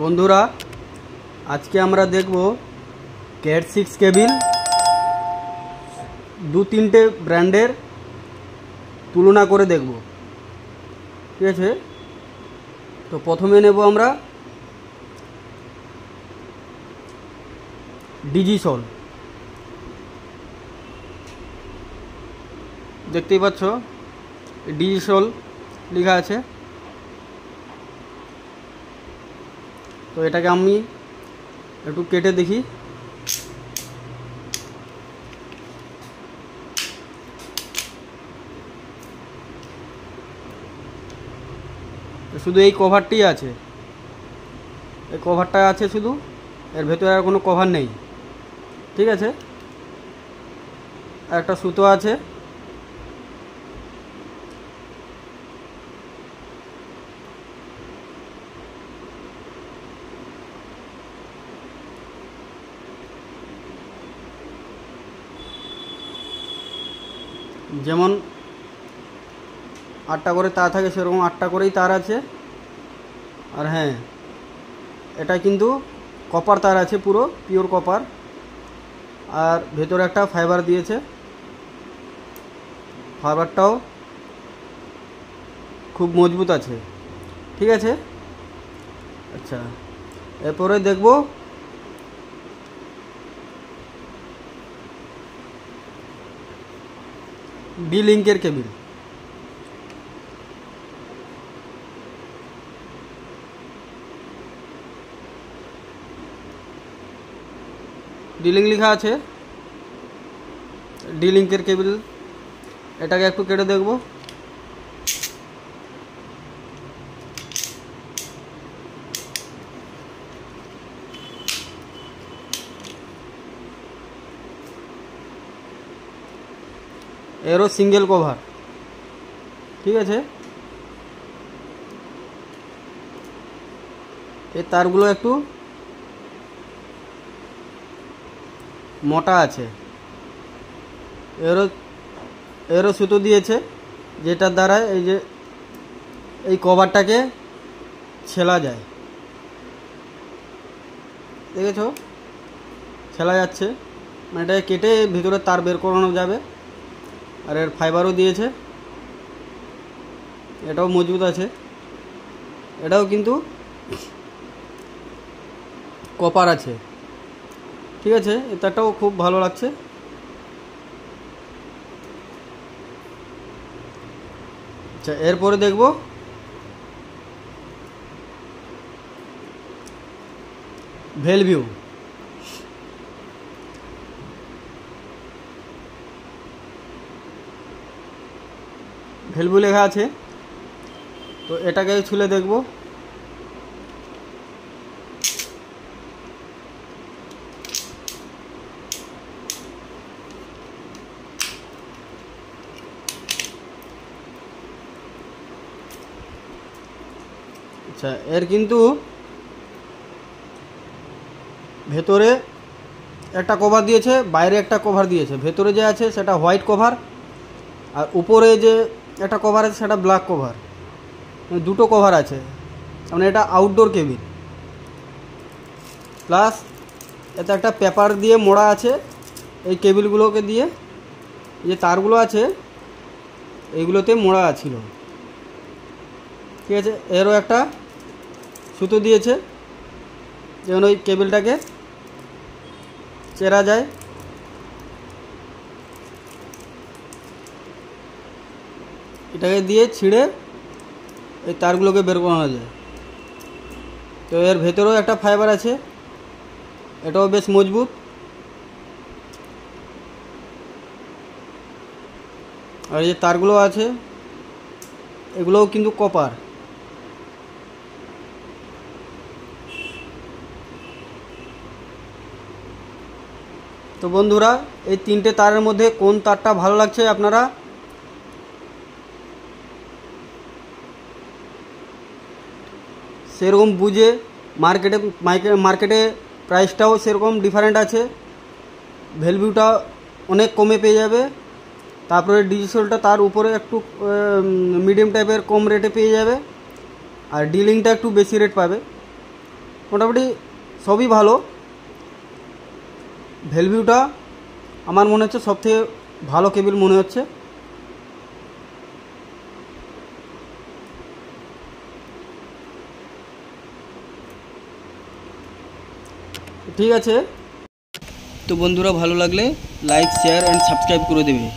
বন্ধুরা আজকে আমরা দেখব ক্যাট 6 কেবিল দু তিনটে ব্র্যান্ডের তুলনা করে দেখব। ঠিক আছে, তো প্রথমে নেব আমরা ডিজিসল। দেখতেই পাচ্ছ ডিজিসল লেখা আছে। তো এটাকে আমি একটু কেটে দেখি। শুধু এই কভারটি আছে, এই কভারটা আছে শুধু, এর ভেতরে আর কোনো কভার নেই। ঠিক আছে, আর একটা সুতো আছে। যেমন 8টা করে তার থাকে সেরকম 8টা করেই তার আছে। আর হ্যাঁ, এটা কিন্তু কপার তার আছে, পুরো পিওর কপার। আর ভেতরে একটা ফাইবার দিয়েছে, ফাইবারটাও খুব মজবুত আছে। ঠিক আছে, আচ্ছা এরপরে দেখব ডি লিঙ্কের কেবিল। ডি লিঙ্ক লেখা আছে, ডি লিঙ্কের কেবিল। এটাকে একটু কেটে দেখব। এরও সিঙ্গেল কভার। ঠিক আছে, এই তারগুলো একটু মোটা আছে। এরও সুতো দিয়েছে, যেটার দ্বারা এই যে এই কভারটাকে ছেলা যায়। দেখেছো, ছেলা যাচ্ছে, মানে এটাকে কেটে ভিতরে তার বের করানো যাবে। আর এর ফাইবারও দিয়েছে, এটাও মজবুত আছে। এটাও কিন্তু কপার আছে। ঠিক আছে, এটাও খুব ভালো লাগছে। আচ্ছা এরপরে দেখব ভেলভিউ। ভেলভিউ লেখা আছে, তো এটাকে ছুলে দেখব। আচ্ছা, এর কিন্তু ভেতরে একটা কভার দিয়েছে, বাইরে একটা কভার দিয়েছে। ভেতরে যে আছে সেটা হোয়াইট কভার, আর উপরে যে একটা কভার আছে সেটা ব্ল্যাক কভার। দুটো কভার আছে, মানে এটা আউটডোর কেবিল। প্লাস এতে একটা পেপার দিয়ে মোড়া আছে এই কেবিলগুলোকে দিয়ে। যে তারগুলো আছে এইগুলোতে মোড়া ছিল। ঠিক আছে, এরও একটা সুতো দিয়েছে যেন ওই কেবিলটাকে চেরা যায়। এটাকে দিয়ে ছিঁড়ে এই তারগুলোকে বের করানো যায়। তো এর ভেতরেও একটা ফাইবার আছে, এটাও বেশ মজবুত। আর এই যে তারগুলো আছে এগুলোও কিন্তু কপার। তো বন্ধুরা, এই তিনটে তারের মধ্যে কোন তারটা ভালো লাগছে আপনারা সেরকম বুঝে মার্কেটে প্রাইসটাও সেরকম ডিফারেন্ট আছে। ভেলভিউটা অনেক কমে পেয়ে যাবে, তারপরে ডিজিটালটা তার উপরে একটু মিডিয়াম টাইপের কম রেটে পেয়ে যাবে, আর ডিলিংটা একটু বেশি রেট পাবে। মোটামুটি সবই ভালো। ভেলভিউটা আমার মনে হচ্ছে সবথেকে ভালো কেবিল মনে হচ্ছে। ঠিক আছে, তো বন্ধুরা ভালো লাগলে লাইক শেয়ার অ্যান্ড সাবস্ক্রাইব করে দেবে।